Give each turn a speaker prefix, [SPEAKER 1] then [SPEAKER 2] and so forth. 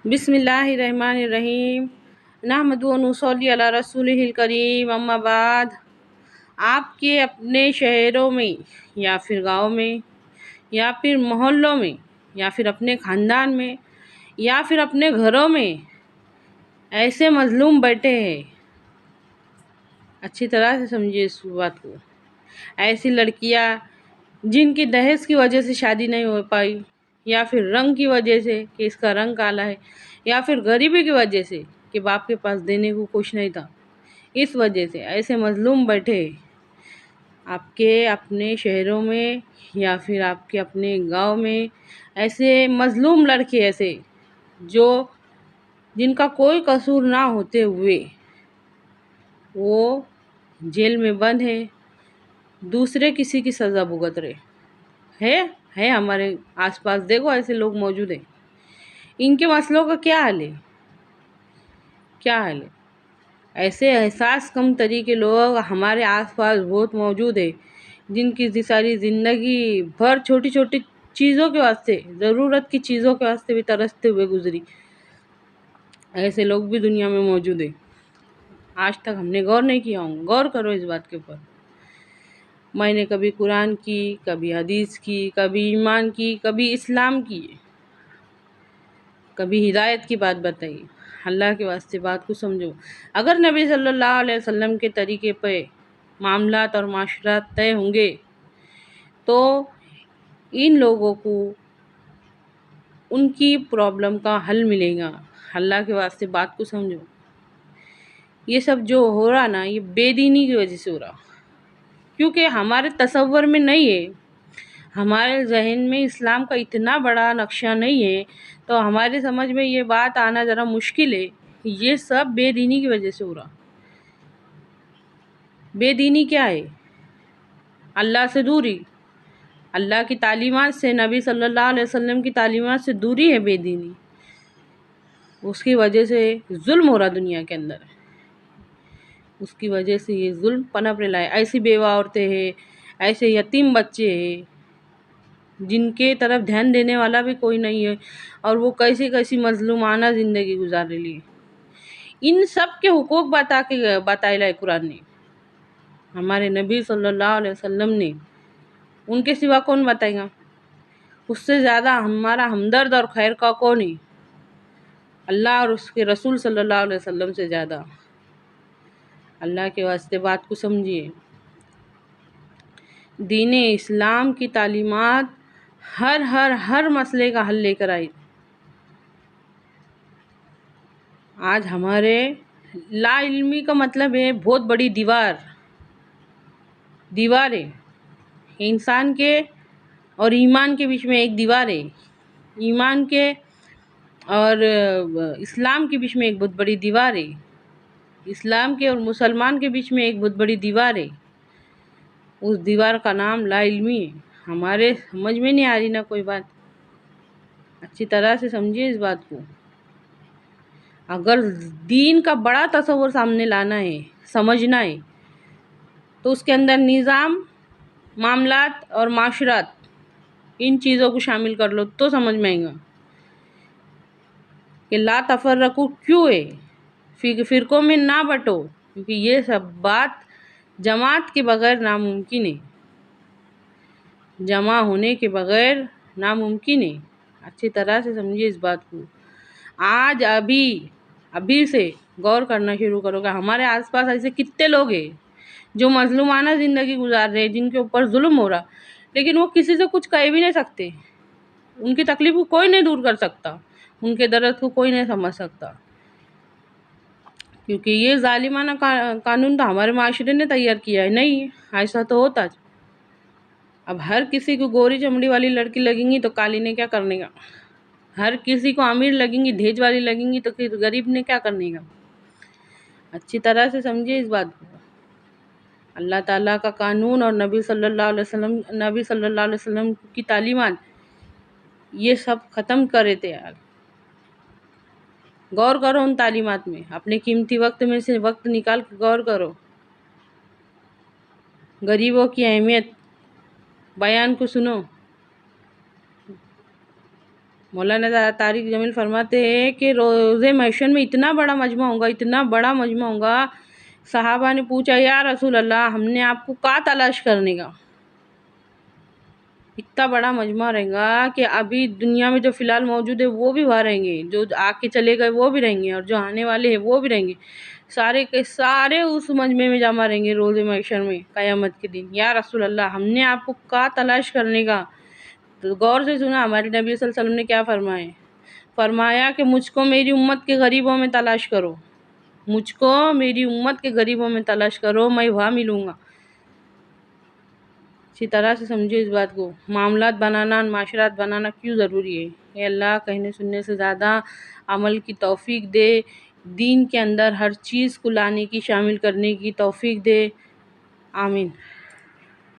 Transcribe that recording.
[SPEAKER 1] بسم اللہ الرحمن الرحیم نحمد و نصلی علی رسولہ الکریم اما بعد۔ آپ کے اپنے شہروں میں یا پھر گاؤں میں یا پھر محلوں میں یا پھر اپنے خاندان میں یا پھر اپنے گھروں میں ایسے مظلوم بیٹھے ہیں، اچھی طرح سے سمجھیے اس بات کو۔ ایسی لڑکیاں جن کی دہیج کی وجہ سے شادی نہیں ہو پائی، یا پھر رنگ کی وجہ سے کہ اس کا رنگ کالا ہے، یا پھر غریبی کی وجہ سے کہ باپ کے پاس دینے کو کچھ نہیں تھا، اس وجہ سے ایسے مظلوم بیٹھے آپ کے اپنے شہروں میں یا پھر آپ کے اپنے گاؤں میں۔ ایسے مظلوم لڑکے ایسے جن کا کوئی قصور نہ ہوتے ہوئے وہ جیل میں بند ہے، دوسرے کسی کی سزا بھگت رہے ہے ہمارے آس پاس۔ دیکھو ایسے لوگ موجود ہیں، ان کے مسئلوں کا کیا حل ہے؟ ایسے احساس کم طریقے لوگ ہمارے آس پاس بہت موجود ہیں، جن کی ساری زندگی بھر چھوٹی چھوٹی چیزوں کے واسطے، ضرورت کی چیزوں کے واسطے بھی ترستے ہوئے گزری۔ ایسے لوگ بھی دنیا میں موجود ہیں، آج تک ہم نے غور نہیں کیا ہوں۔ غور کرو اس بات کے اوپر۔ میں نے کبھی قرآن کی، کبھی حدیث کی، کبھی ایمان کی، کبھی اسلام کی، کبھی ہدایت کی بات بتائی۔ اللہ کے واسطے بات کو سمجھو۔ اگر نبی صلی اللہ علیہ وسلم کے طریقے پہ معاملات اور معاشرات طے ہوں گے تو ان لوگوں کو ان کی پرابلم کا حل ملے گا۔ اللہ کے واسطے بات کو سمجھو۔ یہ سب جو ہو رہا نا، یہ بے دینی کی وجہ سے ہو رہا، کیونکہ ہمارے تصور میں نہیں ہے، ہمارے ذہن میں اسلام کا اتنا بڑا نقشہ نہیں ہے، تو ہمارے سمجھ میں یہ بات آنا ذرا مشکل ہے کہ یہ سب بے دینی کی وجہ سے ہو رہا۔ بے دینی کیا ہے؟ اللہ سے دوری، اللہ کی تعلیمات سے، نبی صلی اللہ علیہ وسلم کی تعلیمات سے دوری ہے بے دینی۔ اس کی وجہ سے ظلم ہو رہا دنیا کے اندر، اس کی وجہ سے یہ ظلم پنپ رہا ہے۔ ایسی بیوہ عورتیں ہیں، ایسے یتیم بچے ہیں جن کے طرف دھیان دینے والا بھی کوئی نہیں ہے، اور وہ کیسی مظلومانہ زندگی گزار رہی ہے۔ ان سب کے حقوق بتائے لائے قرآن نے، ہمارے نبی صلی اللہ علیہ وسلم نے، ان کے سوا کون بتائے گا؟ اس سے زیادہ ہمارا ہمدرد اور خیر کا کون ہے؟ اللہ اور اس کے رسول صلی اللہ علیہ وسلم سے زیادہ۔ اللہ کے واسطے بات کو سمجھیے۔ دین اسلام کی تعلیمات ہر مسئلے کا حل لے کر آئی۔ آج ہمارے لا علمی کا مطلب ہے بہت بڑی دیوار ہے، انسان کے اور ایمان کے بیچ میں ایک دیوار ہے، ایمان کے اور اسلام کے بیچ میں ایک بہت بڑی دیوار ہے، اسلام کے اور مسلمان کے بیچ میں ایک بہت بڑی دیوار ہے۔ اس دیوار کا نام لا علمی ہے۔ ہمارے سمجھ میں نہیں آ رہی نا کوئی بات، اچھی طرح سے سمجھیے اس بات کو۔ اگر دین کا بڑا تصور سامنے لانا ہے، سمجھنا ہے، تو اس کے اندر نظام، معاملات اور معاشرات، ان چیزوں کو شامل کر لو تو سمجھ میں آئے گا کہ لا تفرقو کیوں ہے، فرقوں میں نہ بٹو، کیونکہ یہ سب بات جماعت کے بغیر ناممکن ہے، جمع ہونے کے بغیر ناممکن ہے۔ اچھی طرح سے سمجھیے اس بات کو۔ آج ابھی سے غور کرنا شروع کرو گا۔ ہمارے آس پاس ایسے کتنے لوگ ہیں جو مظلومانہ زندگی گزار رہے ہیں، جن کے اوپر ظلم ہو رہا، لیکن وہ کسی سے کچھ کہہ بھی نہیں سکتے، ان کی تکلیف کو کوئی نہیں دور کر سکتا، ان کے درد کو کوئی نہیں سمجھ سکتا، کیونکہ یہ ظالمانہ قانون تو ہمارے معاشرے نے تیار کیا ہے۔ نہیں، ایسا تو ہوتا۔ اب ہر کسی کو گوری چمڑی والی لڑکی لگیں گی تو کالی نے کیا کرنے گا؟ ہر کسی کو امیر لگیں گی، دہیج والی لگیں گی تو پھر غریب نے کیا کرنے گا؟ اچھی طرح سے سمجھیے اس بات کو۔ اللہ تعالیٰ کا قانون اور نبی صلی اللہ علیہ وسلم کی تعلیمات، یہ سب ختم کرے تھے یار۔ غور کرو ان تعلیمات میں، اپنے قیمتی وقت میں سے وقت نکال کے غور کرو، غریبوں کی اہمیت بیان کو سنو۔ مولانا طارق جمیل فرماتے ہیں کہ روز محشر میں اتنا بڑا مجمع ہوگا، اتنا بڑا مجمع ہوگا، صحابہ نے پوچھا یا رسول اللہ ہم نے آپ کو کہاں تلاش کرنے کا؟ اتنا بڑا مجمع رہے گا کہ ابھی دنیا میں جو فی الحال موجود ہے وہ بھی وہاں رہیں گے، جو آ کے چلے گئے وہ بھی رہیں گے، اور جو آنے والے ہیں وہ بھی رہیں گے، سارے کے سارے اس مجمع میں جمع رہیں گے روز محشر میں قیامت کے دن۔ یا رسول اللہ ہم نے آپ کو کہاں تلاش کرنے کا؟ تو غور سے سنا ہمارے نبی صلی اللہ علیہ وسلم نے کیا فرمایا کہ مجھ کو میری امت کے غریبوں میں تلاش کرو، مجھ کو میری امت کے غریبوں میں تلاش کرو، میں وہاں ملوں گا۔ اسی طرح سے سمجھو اس بات کو، معاملات بنانا، معاشرات بنانا کیوں ضروری ہے؟ اے اللہ کہنے سننے سے زیادہ عمل کی توفیق دے، دین کے اندر ہر چیز کو لانے کی، شامل کرنے کی توفیق دے، آمین۔